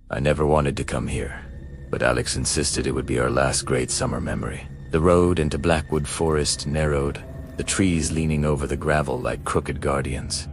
I never wanted to come here, but Alex insisted it would be our last great summer memory. The road into Blackwood Forest narrowed, the trees leaning over the gravel like crooked guardians.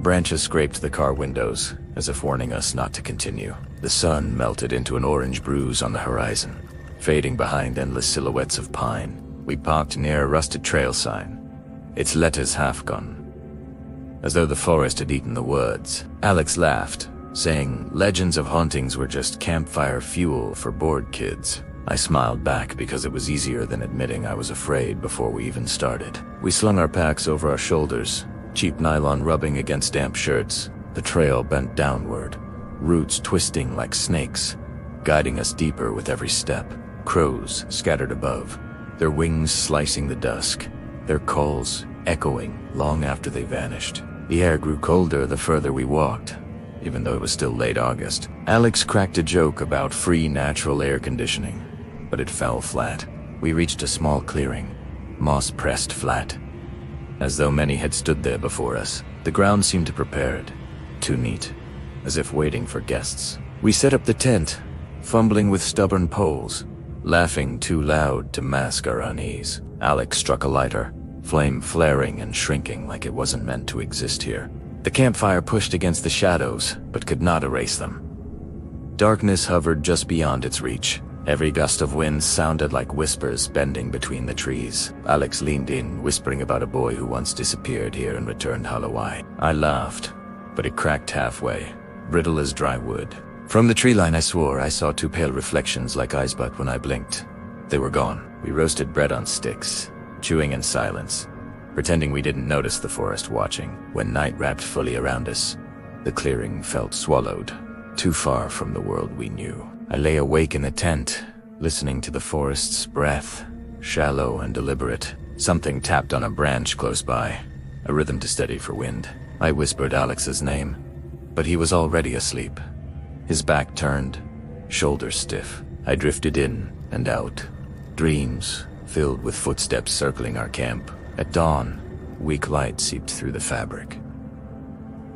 Branches scraped the car windows, as if warning us not to continue. The sun melted into an orange bruise on the horizon, fading behind endless silhouettes of pine. We parked near a rusted trail sign, its letters half gone, as though the forest had eaten the words. Alex laughed, saying legends of hauntings were just campfire fuel for bored kids. I smiled back because it was easier than admitting I was afraid before we even started. We slung our packs over our shoulders, cheap nylon rubbing against damp shirts. The trail bent downward, roots twisting like snakes, guiding us deeper with every step. Crows scattered above, their wings slicing the dusk, their calls echoing long after they vanished. The air grew colder the further we walked, even though it was still late August. Alex cracked a joke about free natural air conditioning, but it fell flat. We reached a small clearing, moss-pressed flat, as though many had stood there before us. The ground seemed prepared, too neat, as if waiting for guests. We set up the tent, fumbling with stubborn poles, laughing too loud to mask our unease. Alex struck a lighter, flame flaring and shrinking like it wasn't meant to exist here. The campfire pushed against the shadows, but could not erase them. Darkness hovered just beyond its reach. Every gust of wind sounded like whispers bending between the trees. Alex leaned in, whispering about a boy who once disappeared here and returned hollow-eyed. I laughed, but it cracked halfway, brittle as dry wood. From the tree line I swore I saw two pale reflections like eyes, but when I blinked, they were gone. We roasted bread on sticks, chewing in silence, pretending we didn't notice the forest watching. When night wrapped fully around us, the clearing felt swallowed, too far from the world we knew. I lay awake in the tent, listening to the forest's breath, shallow and deliberate. Something tapped on a branch close by, a rhythm to steady for wind. I whispered Alex's name, but he was already asleep, his back turned, shoulders stiff. I drifted in and out, dreams filled with footsteps circling our camp. At dawn, weak light seeped through the fabric.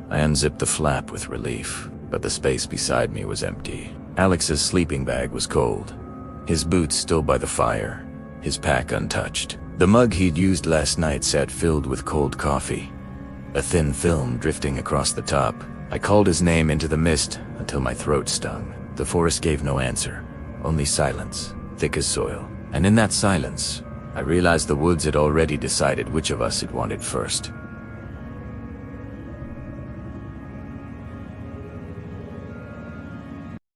I unzipped the flap with relief, but the space beside me was empty. Alex's sleeping bag was cold, his boots still by the fire, his pack untouched. The mug he'd used last night sat filled with cold coffee, a thin film drifting across the top. I called his name into the mist until my throat stung. The forest gave no answer, only silence, thick as soil. And in that silence, I realized the woods had already decided which of us it wanted first.